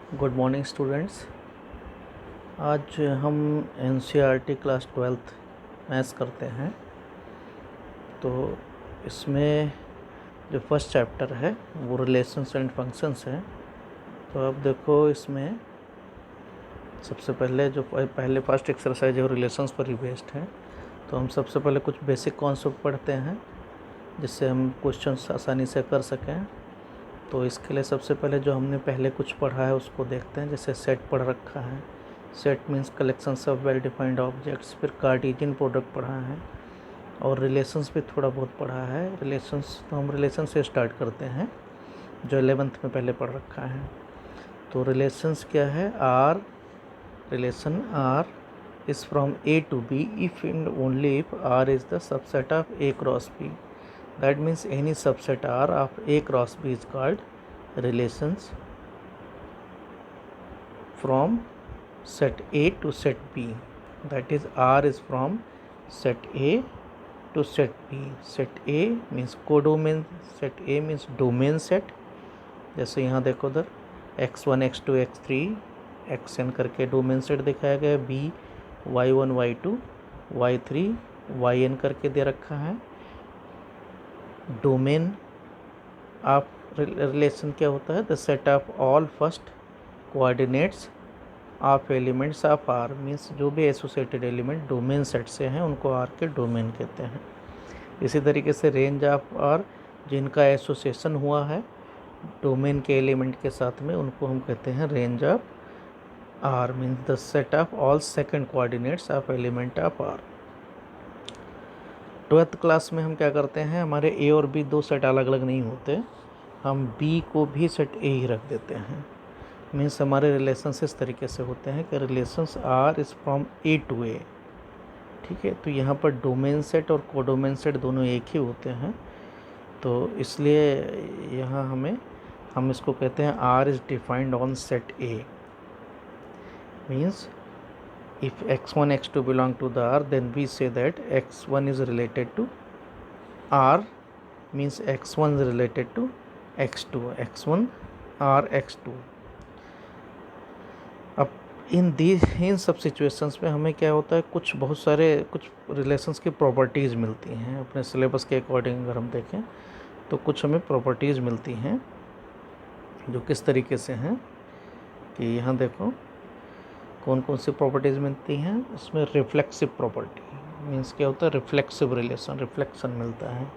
Good morning students. आज हम NCERT class 12th maths करते हैं। तो इसमें जो फर्स्ट चैप्टर है वो रिलेशंस एंड फंक्शंस है। तो अब देखो, इसमें सबसे पहले जो पहले फर्स्ट एक्सरसाइज है वो रिलेशंस पर ही बेस्ड है। तो हम सबसे पहले कुछ बेसिक कॉन्सेप्ट पढ़ते हैं जिससे हम क्वेश्चंस आसानी से कर सकें। तो इसके लिए सबसे पहले जो हमने पहले कुछ पढ़ा है उसको देखते हैं। जैसे सेट पढ़ रखा है, set means collections of well defined objects. फिर कार्टेशियन प्रोडक्ट पढ़ा है और रिलेशंस भी थोड़ा बहुत पढ़ा है। रिलेशंस तो हम रिलेशन से स्टार्ट करते हैं जो 11th में पहले पढ़ रखा है। तो रिलेशंस क्या है? R relation R is from A to B if and only if R is the subset of A cross B. That means any subset R of A cross B is called relations from set A to set B. That is, R is from set A to set B. Set A means codomain, set A means domain set. जैसे यहाँ देखो उधर x1 x2 x3 xn करके domain set दिखाया गया है। B y1 y2 y3 yn करके दे रखा है। डोमेन ऑफ रिलेशन क्या होता है? The set of all first coordinates of elements of R. Means जो भी एसोसिएटेड एलिमेंट डोमेन सेट से हैं उनको आर के डोमेन कहते हैं। इसी तरीके से रेंज ऑफ आर, जिनका एसोसिएशन हुआ है डोमेन के एलिमेंट के साथ में, उनको हम कहते हैं range of R. Means the set of all second coordinates of element of R. 12th class में हम क्या करते हैं, हमारे ए और बी दो सेट अलग अलग नहीं होते, हम बी को भी सेट ए ही रख देते हैं। मीन्स हमारे रिलेशंस इस तरीके से होते हैं कि relations are is from A to A. ठीक है, तो यहाँ पर डोमेन सेट और कोडोमेन सेट दोनों एक ही होते हैं। तो इसलिए यहाँ हम इसको कहते हैं R is defined on set A. Means if x1 x2 belong to the R, then we say that x1 is related to R, means x1 is related to x2, x1 R x2। अब इन सब situations में हमें क्या होता है, कुछ relations की properties मिलती हैं। अपने सिलेबस के अकॉर्डिंग अगर हम देखें तो कुछ हमें प्रॉपर्टीज़ मिलती हैं जो किस तरीके से हैं कि यहाँ देखो कौन कौन सी प्रॉपर्टीज़ मिलती हैं। इसमें रिफ्लेक्सिव प्रॉपर्टी मीन्स क्या होता है, रिफ्लेक्सिव रिलेशन, रिफ्लेक्शन मिलता है।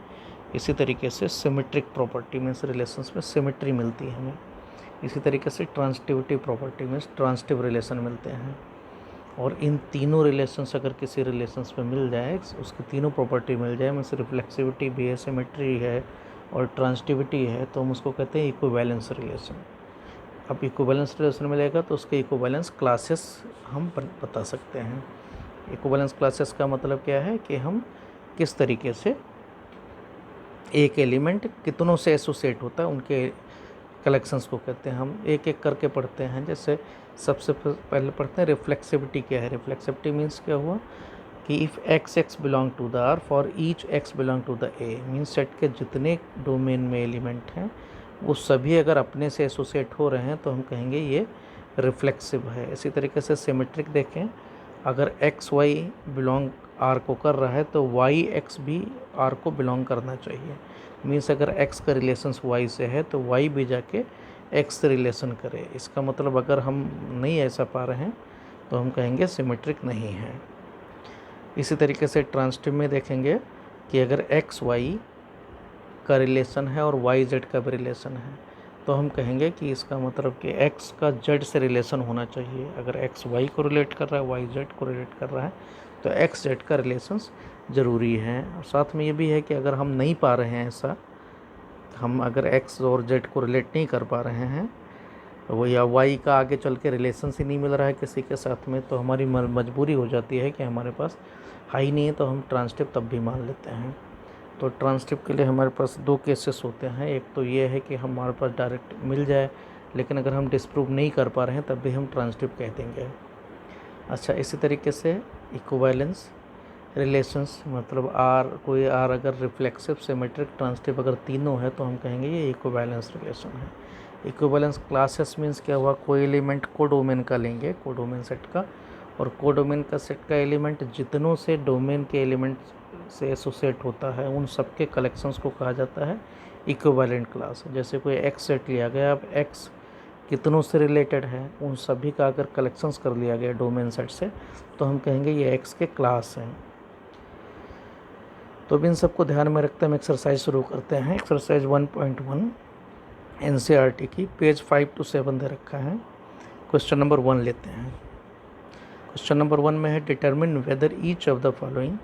इसी तरीके से सिमेट्रिक प्रॉपर्टी मीन्स रिलेशंस में सिमेट्री मिलती है हमें। इसी तरीके से ट्रांसटिविटी प्रॉपर्टी मीन्स ट्रांसटिव रिलेशन मिलते हैं। और इन तीनों रिलेशंस अगर किसी रिलेशंस में मिल जाए, उसकी तीनों प्रॉपर्टी मिल जाए, मीन्स रिफ्लेक्सिविटी भी है, सिमेट्री है और ट्रांसटिविटी है, तो हम उसको कहते हैं इक्विवेलेंस रिलेशन। अब इक्विवेलेंस रिलेशन मिलेगा तो उसके इक्विवेलेंस क्लासेस हम बता सकते हैं। इक्विवेलेंस क्लासेस का मतलब क्या है कि हम किस तरीके से एक एलिमेंट कितनों से एसोसिएट होता है, उनके कलेक्शंस को कहते हैं। हम एक एक करके पढ़ते हैं। जैसे सबसे पहले पढ़ते हैं रिफ्लेक्सिविटी क्या है। रिफ्लेक्सिविटी मीन्स क्या हुआ कि if x x belong to the R for each x belong to the A. Means सेट के जितने डोमेन में एलिमेंट हैं वो सभी अगर अपने से एसोसिएट हो रहे हैं तो हम कहेंगे ये रिफ्लेक्सिव है। इसी तरीके से सिमेट्रिक देखें, अगर एक्स वाई बिलोंग आर को कर रहा है तो वाई एक्स भी आर को बिलोंग करना चाहिए। मीन्स अगर एक्स का रिलेशंस वाई से है तो वाई भी जाके एक्स से रिलेशन करे। इसका मतलब अगर हम नहीं ऐसा पा रहे हैं तो हम कहेंगे सिमेट्रिक नहीं है। इसी तरीके से ट्रांसटिव में देखेंगे कि अगर एक्स वाई का रिलेशन है और वाई जेड का भी रिलेशन है तो हम कहेंगे कि इसका मतलब कि एक्स का जेड से रिलेशन होना चाहिए। अगर एक्स वाई को रिलेट कर रहा है, वाई जेड को रिलेट कर रहा है, तो एक्स जेड का रिलेशंस ज़रूरी है। और साथ में ये भी है कि अगर हम नहीं पा रहे हैं ऐसा, हम अगर एक्स और जेड को रिलेट नहीं कर पा रहे हैं वो, या वाई का आगे चल के रिलेशंस ही नहीं मिल रहा है किसी के साथ में, तो हमारी मजबूरी हो जाती है कि हमारे पास हाई नहीं है तो हम ट्रांसटिव तब भी मान लेते हैं। तो ट्रांसटिव के लिए हमारे पास दो केसेस होते हैं। एक तो ये है कि हमारे पास डायरेक्ट मिल जाए, लेकिन अगर हम डिस्प्रूव नहीं कर पा रहे हैं तब भी हम ट्रांसटिव कह देंगे। अच्छा, इसी तरीके से इक्विवेलेंस रिलेशंस मतलब कोई अगर रिफ्लेक्सिव, सिमेट्रिक, ट्रांसटिव अगर तीनों है तो हम कहेंगे ये इक्विवेलेंस रिलेशन है। इक्विवेलेंस क्लासेस मीन्स क्या हुआ, कोई एलिमेंट कोडोमेन का लेंगे, कोडोमेन सेट का, और कोडोमेन का सेट का एलिमेंट जितनों से डोमेन के एलिमेंट से एसोसिएट होता है उन सब के कलेक्शंस को कहा जाता है इक्विवेलेंट क्लास। जैसे कोई एक्स सेट लिया गया, अब एक्स कितनों से रिलेटेड है उन सभी का अगर कलेक्शंस कर लिया गया डोमेन सेट से तो हम कहेंगे ये एक्स के क्लास हैं। तो अब इन सबको ध्यान में रखते हम एक्सरसाइज शुरू करते हैं। एक्सरसाइज 1.1 एनसीईआरटी की पेज 5 to 7 दे रखा है। क्वेश्चन नंबर 1 लेते हैं। क्वेश्चन नंबर 1 में है determine whether each of the following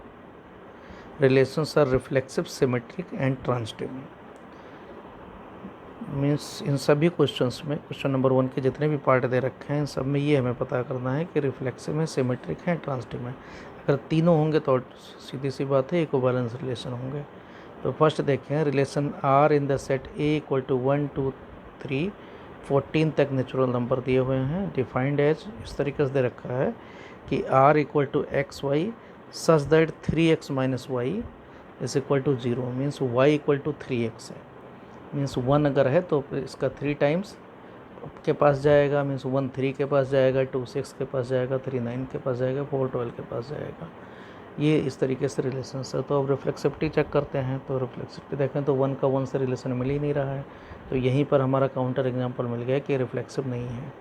relations are reflexive, symmetric and transitive. Means इन सभी क्वेश्चंस में क्वेश्चन नंबर 1 के जितने भी पार्ट दे रखे हैं इन सब में ये हमें पता करना है कि रिफ्लेक्सिव है, सिमेट्रिक है, ट्रांजिटिव है। अगर तीनों होंगे तो सीधी सी बात है इक्विवेलेंस रिलेशन होंगे। तो फर्स्ट देखें, relation R in the set A equal to 1 2 3 14 तक नेचुरल नंबर दिए हुए हैं। डिफाइंड एज इस तरीके से दे रखा है कि R equal to x y such that 3x minus y is equal to 0, means y equal to 3x है। मीन्स 1 अगर है तो इसका 3 टाइम्स के पास जाएगा, मीन्स 1 3 के पास जाएगा, 2 6 के पास जाएगा, 3 9 के पास जाएगा, 4 12 के पास जाएगा। ये इस तरीके से रिलेशन है। तो अब रिफ्लेक्सिविटी चेक करते हैं। तो रिफ्लेक्सिविटी देखें तो 1 का 1 से रिलेशन मिल ही नहीं रहा है, तो यहीं पर हमारा काउंटर एग्जांपल मिल गया कि रिफ्लेक्सिव नहीं है।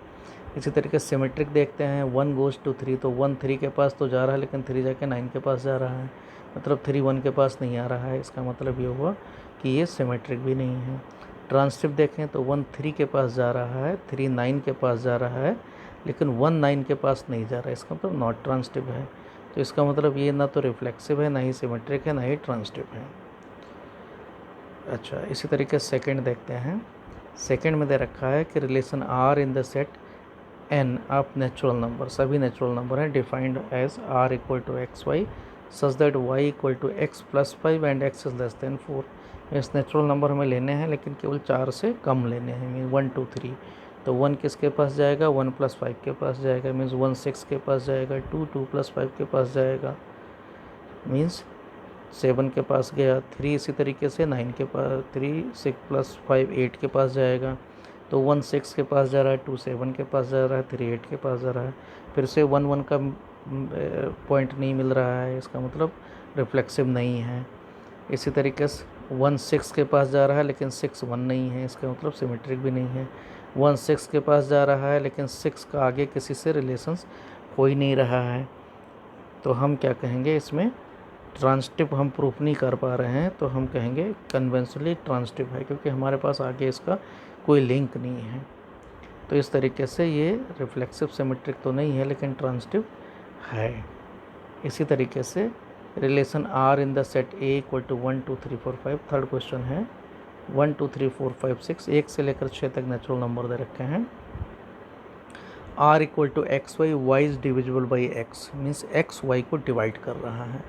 इसी तरीके से सिमेट्रिक देखते हैं, 1 गोज़ टू 3, तो 1 3 के पास तो जा रहा है लेकिन 3 जाके 9 के पास जा रहा है, मतलब 3 1 के पास नहीं आ रहा है। इसका मतलब ये हुआ कि ये सिमेट्रिक भी नहीं है। ट्रांजिटिव देखें तो 1 3 के पास जा रहा है, 3 9 के पास जा रहा है, लेकिन 1 9 के पास नहीं जा रहा है, इसका मतलब नॉट ट्रांजिटिव है। तो इसका मतलब ये ना तो रिफ्लेक्सिव है, ना ही सिमेट्रिक है, ना ही ट्रांजिटिव है। अच्छा, इसी तरीके से सेकंड देखते हैं। सेकंड में दे रखा है कि relation R in the set N of natural number, सभी नेचुरल नंबर हैं, defined as R equal to x y such that y equal to x plus 5 and x is less than 4। इस natural number हमें लेने हैं लेकिन केवल 4 से कम लेने हैं, मीन 1 2 3। तो 1 किसके पास जाएगा, 1 + 5 के पास जाएगा, मीन्स 1 6 के पास जाएगा, 2 2 + 5 के पास जाएगा, मीन्स 7 के पास गया, 3 इसी तरीके से 9 के पास, 3 6 + 5 8 के पास जाएगा। तो 1 6 के पास जा रहा है, 2 7 के पास जा रहा है, 3 8 के पास जा रहा है। फिर से 1 1 का पॉइंट नहीं मिल रहा है, इसका मतलब रिफ्लेक्सिव नहीं है। इसी तरीके से 1 6 के पास जा रहा है लेकिन 6 1 नहीं है, इसका मतलब सिमेट्रिक भी नहीं है। 1 6 के पास जा रहा है लेकिन 6 का आगे किसी से रिलेशंस हो ही नहीं रहा है, तो हम क्या कहेंगे, इसमें ट्रांजिटिव हम प्रूफ नहीं कर पा रहे हैं, तो हम कहेंगे कन्वेंशनली ट्रांजिटिव है, क्योंकि हमारे पास आगे इसका कोई लिंक नहीं है। तो इस तरीके से ये रिफ्लेक्सिव सिमेट्रिक तो नहीं है लेकिन ट्रांजिटिव है। इसी तरीके से relation R in the set A equal to 1 2 3 4 5, third question है 1 2 3 4 5 6, 1 से लेकर 6 तक नेचुरल नंबर दे रखे हैं। R equal to x y, y is divisible by x, means x y को डिवाइड कर रहा है।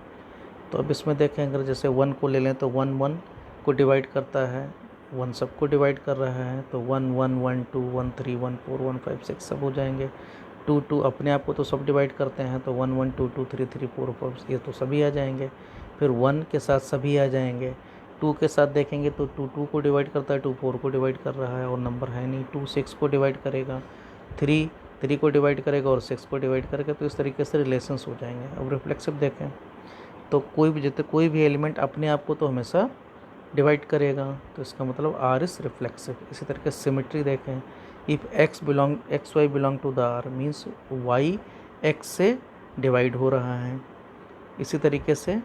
तो अब इसमें देखें, अगर जैसे 1 को ले लें तो 1 1 को डिवाइड करता है, 1 सबको डिवाइड कर रहा है, तो 1 1 1 2 1 3 1 4 1 5 6 सब हो जाएंगे। 2 2 अपने आप को तो सब डिवाइड करते हैं, तो 1 1 2 2 3 3 4 4 ये तो सभी आ जाएंगे। फिर 1 के साथ सभी आ जाएंगे। 2 के साथ देखेंगे तो 2 2 को डिवाइड करता है, 2 4 को डिवाइड कर रहा है और नंबर है नहीं। 2 6 को डिवाइड करेगा, 3 3 को डिवाइड करेगा और 6 को डिवाइड करेगा, तो इस तरीके से रिलेशंस हो जाएंगे। अब रिफ्लेक्सिव देखें तो कोई भी एलिमेंट अपने आप को तो हमेशा डिवाइड करेगा, तो इसका मतलब आर इज रिफ्लेक्सिव। इसी तरीके से सिमेट्री देखें, if x y belong to the R, means y x से डिवाइड हो रहा है। इसी तरीके से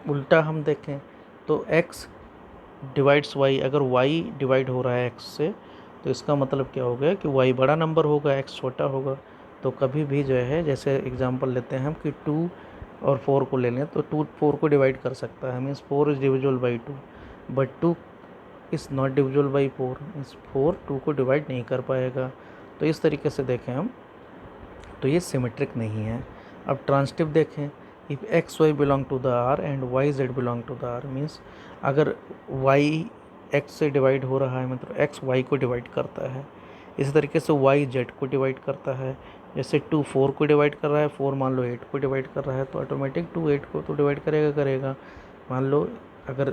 उल्टा हम देखें तो एक्स डिवाइड्स वाई, अगर वाई डिवाइड हो रहा है एक्स से, तो इसका मतलब क्या हो गया कि वाई बड़ा नंबर होगा, एक्स छोटा होगा। तो कभी भी जो है, जैसे एग्जांपल लेते हैं हम कि 2 और 4 को ले लें, तो 2 4 को डिवाइड कर सकता है, means 4 is divisible by 2, but 2 is not divisible by 4, means 4 2 को डिवाइड नहीं कर पाएगा। तो इस तरीके से देखें हम तो ये सिमेट्रिक नहीं है। अब ट्रांजिटिव देखें, if x y belong to the R and y z belong to the R, means अगर वाई एक्स से डिवाइड हो रहा है मतलब एक्स वाई को डिवाइड करता है। इसी तरीके से वाई जेड को डिवाइड करता है, जैसे 2 4 को डिवाइड कर रहा है, 4 मान लो 8 को डिवाइड कर रहा है, तो ऑटोमेटिक 2 8 को तो डिवाइड करेगा। मान लो अगर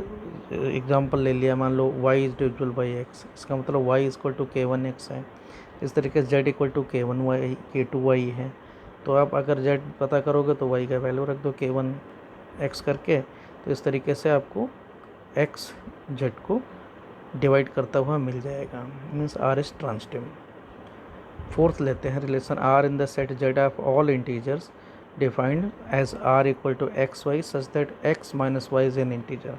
एग्जांपल ले लिया, मान लो y is divisible by x, इसका मतलब y इक्वल टू k1x है। इस तरीके से z equal to k1y k2y है। तो आप अगर z पता करोगे तो y का वैल्यू रख दो k1x करके, तो इस तरीके से आपको x z को डिवाइड करता हुआ मिल जाएगा, means r is transitive. Fourth लेते हैं relation r in the set z of all integers defined as r equal to x y such that x minus y is an integer.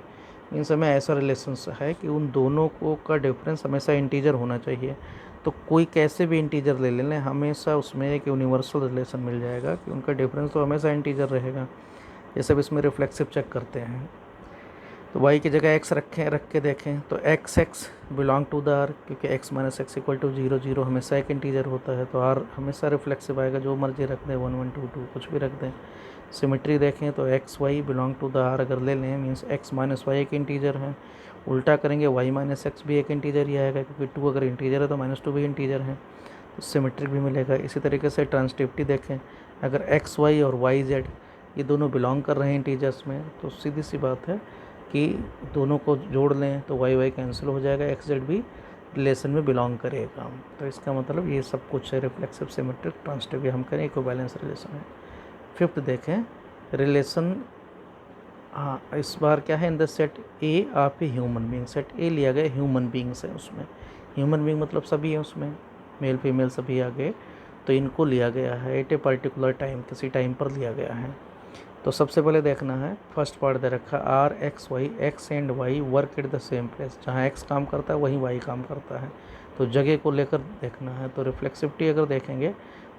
Means हमें ऐसा relation है कि उन दोनों को का डिफरेंस हमेशा इंटीजर होना चाहिए। तो कोई कैसे भी इंटीजर ले लें, हमेशा उसमें एक यूनिवर्सल रिलेशन मिल जाएगा कि उनका डिफरेंस तो हमेशा इंटीजर रहेगा। ये सब इसमें रिफ्लेक्सिव चेक करते हैं। तो y की जगह x रख के देखें तो x belong to the r, क्योंकि x minus x equal to 0 0 हमेशा एक इंटीजर होता है, तो r हमेशा रिफ्लेक्सिव आएगा, जो मर्जी रख दें 1 1 2 2 कुछ भी रख दें। सिमेट्री देखें तो x y belong to the r अगर ले लें, मीन्स x माइनस वाई एक इंटीजर है। उल्टा करेंगे y माइनस एक्स भी एक इंटीजर ही आएगा, क्योंकि 2 अगर इंटीजर है तो -2 भी इंटीजर है, तो सिमेट्रिक भी मिलेगा। इसी तरीके से ट्रांसटिविटी देखें, अगर एक्स वाई और वाई जेड ये दोनों बिलोंग कर रहे हैं इंटीजर्स में, तो सीधी सी बात है कि दोनों को जोड़ लें तो वाई वाई कैंसिल हो जाएगा, एक्स जेड भी रिलेशन में बिलोंग करेगा। तो इसका मतलब ये सब कुछ है रिफ्लेक्सिव, सिमेट्रिक, ट्रांसटिव, हम करें इक्विवेलेंस रिलेशन है। फिफ्थ देखें रिलेशन, हाँ इस बार क्या है, इन the set A of a human being. Set ए लिया गया ह्यूमन बींग्स है, उसमें ह्यूमन बींग मतलब सभी है, उसमें मेल फीमेल सभी आ गए, तो इनको लिया गया है एट ए पर्टिकुलर टाइम, किसी टाइम पर लिया गया है। तो सबसे पहले देखना है फर्स्ट पार्ट दे रखा R x y, x and y work at the same place. जहाँ एक्स काम करता है वहीं वाई काम करता है, तो जगह को लेकर देखना है। तो रिफ्लेक्सिविटी अगर देखेंगे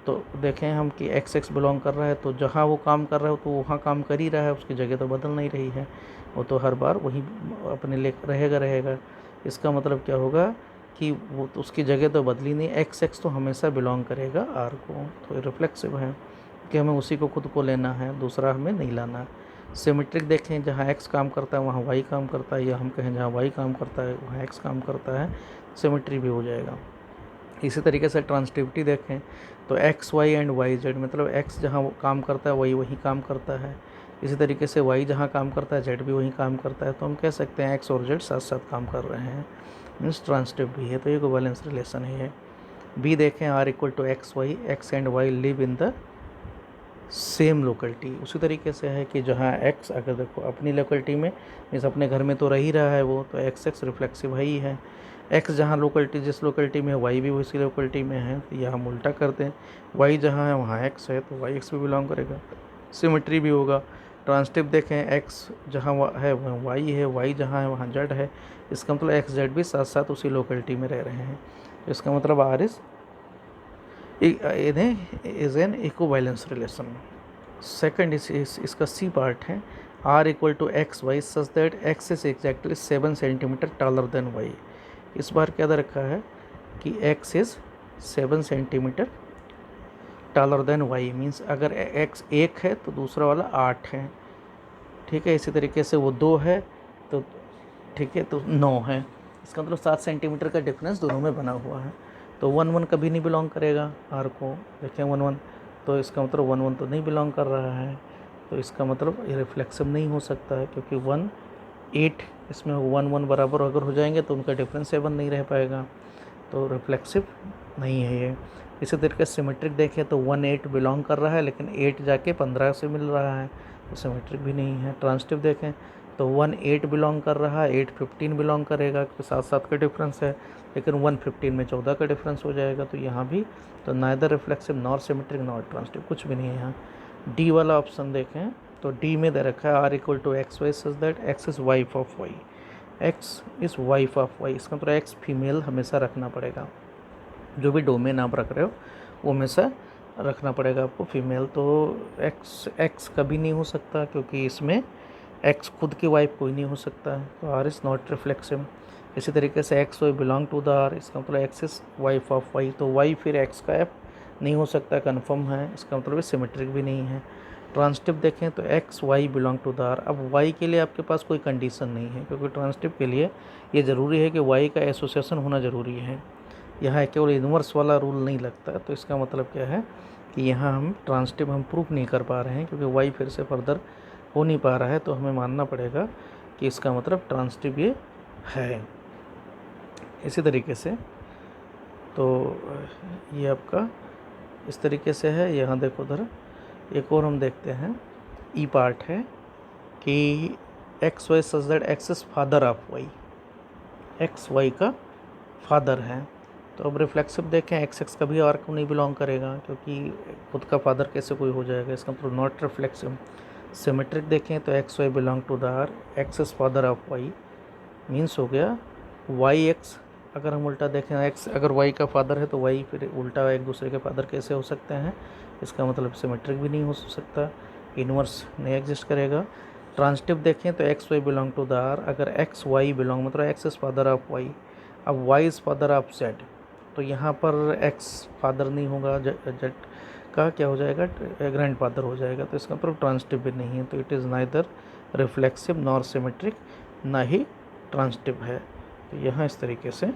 तो देखें हम कि एक्स एक्स बिलोंग कर रहा है, तो जहाँ वो काम कर रहा है तो वहाँ काम कर ही रहा है, उसकी जगह तो बदल नहीं रही है, वो तो हर बार वहीं अपने ले रहेगा। इसका मतलब क्या होगा कि वो तो उसकी जगह तो बदली नहीं, एक्स एक्स तो हमेशा बिलोंग करेगा आर को, तो रिफ्लेक्सिव है कि हमें उसी को खुद को लेना है, दूसरा हमें नहीं लाना। सिमेट्रिक देखें, जहाँ एक्स काम करता है वहाँ वाई काम करता है, या हम कहें जहाँ वाई काम करता है वहाँ एक्स काम करता है, सिमेट्री भी हो जाएगा। इसी तरीके से ट्रांसटिविटी देखें तो x y and y z, मतलब एक्स जहाँ काम करता है वाई वहीं काम करता है, इसी तरीके से वाई जहाँ काम करता है जेड भी वहीं काम करता है, तो हम कह सकते हैं एक्स और जेड साथ साथ काम कर रहे हैं, मीन्स ट्रांसटिव भी है, तो ये इक्विवेलेंस रिलेशन है। बी देखें R equal to x y, x and y live in the same locality. उसी तरीके से है कि जहाँ एक्स अगर देखो अपनी लोकेलिटी में, मीन्स अपने घर में तो रह ही रहा है वो, तो एक्स एक्स रिफ्लेक्सिव है ही है। एक्स जहाँ लोकेलिटी जिस लोकेलिटी में है वाई भी उसी लोकेलिटी में है, तो यह हम उल्टा करते हैं, वाई जहाँ है वहाँ एक्स है तो वाई एक्स भी बिलोंग करेगा, सिमेट्री भी होगा। ट्रांसटिव देखें, एक्स जहाँ है वहाँ वाई है, वाई जहाँ है वहाँ जेड है, इसका मतलब एक्स जेड भी साथ साथ उसी लोकेलिटी में रह रहे हैं, तो इसका मतलब R is an equivalence relation. Second इसका सी पार्ट है R equal to x y such that x is exactly 7 centimetre taller than y. इस बार क्या दे रखा है कि x is 7 centimetre taller than y, means अगर एक्स 1 है तो दूसरा वाला 8 है, ठीक है। इसी तरीके से वो 2 है तो ठीक है, तो 9 है, इसका मतलब 7 सेंटीमीटर का डिफरेंस दोनों में बना हुआ है, तो 1 1 कभी नहीं बिलोंग करेगा आर को। देखें 1 1, तो इसका मतलब 1 1 तो नहीं बिलोंग कर रहा है, तो इसका मतलब ये रिफ्लेक्सिव नहीं हो सकता है, क्योंकि 1 8 इसमें 1 1 बराबर अगर हो जाएंगे तो उनका डिफरेंस 7 नहीं रह पाएगा, तो रिफ्लेक्सिव नहीं है ये। इसी तरीके से सिमेट्रिक देखें तो 1 8 बिलोंग कर रहा है, लेकिन 8 जाके 15 से मिल रहा है, तो सिमेट्रिक भी नहीं है। ट्रांसटिव देखें तो 1 8 बिलोंग कर रहा है, 8 15 बिलोंग करेगा, क्योंकि 7 7 का डिफरेंस है, लेकिन 1 15 में 14 का डिफरेंस हो जाएगा, तो यहाँ भी तो neither reflexive nor symmetric nor transitive, कुछ भी नहीं है यहाँ। डी वाला ऑप्शन देखें तो डी में दे रखा है R equal to x y such that x is wife of y, x is wife of y, इसका मतलब एक्स फीमेल हमेशा रखना पड़ेगा, जो भी डोमेन आप रख रहे हो वो हमेशा रखना पड़ेगा आपको फीमेल। तो एक्स एक्स कभी नहीं हो सकता, क्योंकि इसमें एक्स खुद की वाइफ कोई नहीं हो सकता है, तो आर इज़ नॉट रिफ्लेक्सिव। इसी तरीके से x y belong to the R, इसका मतलब x is wife of y, तो वाई फिर एक्स का एफ नहीं हो सकता, कन्फर्म है, इसका मतलब सिमेट्रिक भी नहीं है। ट्रांसटिव देखें तो x y belong to the R, अब वाई के लिए आपके पास कोई कंडीशन नहीं है, क्योंकि ट्रांसटिव के लिए ये ज़रूरी है कि वाई का एसोसिएशन होना ज़रूरी है, यहाँ केवल इन्वर्स वाला रूल नहीं लगता। तो इसका मतलब क्या है कि यहाँ हम ट्रांसटिव हम प्रूफ नहीं कर पा रहे हैं, क्योंकि वाई फिर से फर्दर हो नहीं पा रहा है, तो हमें मानना पड़ेगा कि इसका मतलब ट्रांसिटिव ये है। इसी तरीके से तो ये आपका इस तरीके से है। यहाँ देखो उधर एक और हम देखते हैं, ई पार्ट है कि x y such that x is father of y, x y का फादर है। तो अब रिफ्लेक्सिव देखें, एक्स एक्स कभी आर को नहीं बिलोंग करेगा क्योंकि खुद का फादर कैसे कोई हो जाएगा, इसका मतलब नॉट रिफ्लेक्सिव। सिमेट्रिक देखें तो x y belong to the R, x is father of y, means हो गया वाई एक्स। अगर हम उल्टा देखें, एक्स अगर वाई का फादर है तो वाई फिर उल्टा एक दूसरे के फादर कैसे हो सकते हैं, इसका मतलब सिमेट्रिक भी नहीं हो सकता, इनवर्स नहीं एग्जिस्ट करेगा। ट्रांसिटिव देखें तो x y belong to the R, अगर एक्स वाई बिलोंग मतलब x is father of y, अब y is father of z, तो यहाँ पर एक्स फादर नहीं होगा, जेड का क्या हो जाएगा, ग्रैंड फादर हो जाएगा, तो इसका मतलब ट्रांसिटिव भी नहीं है। तो it is neither reflexive nor symmetric, ना ही ट्रांसिटिव है। तो यहाँ इस तरीके से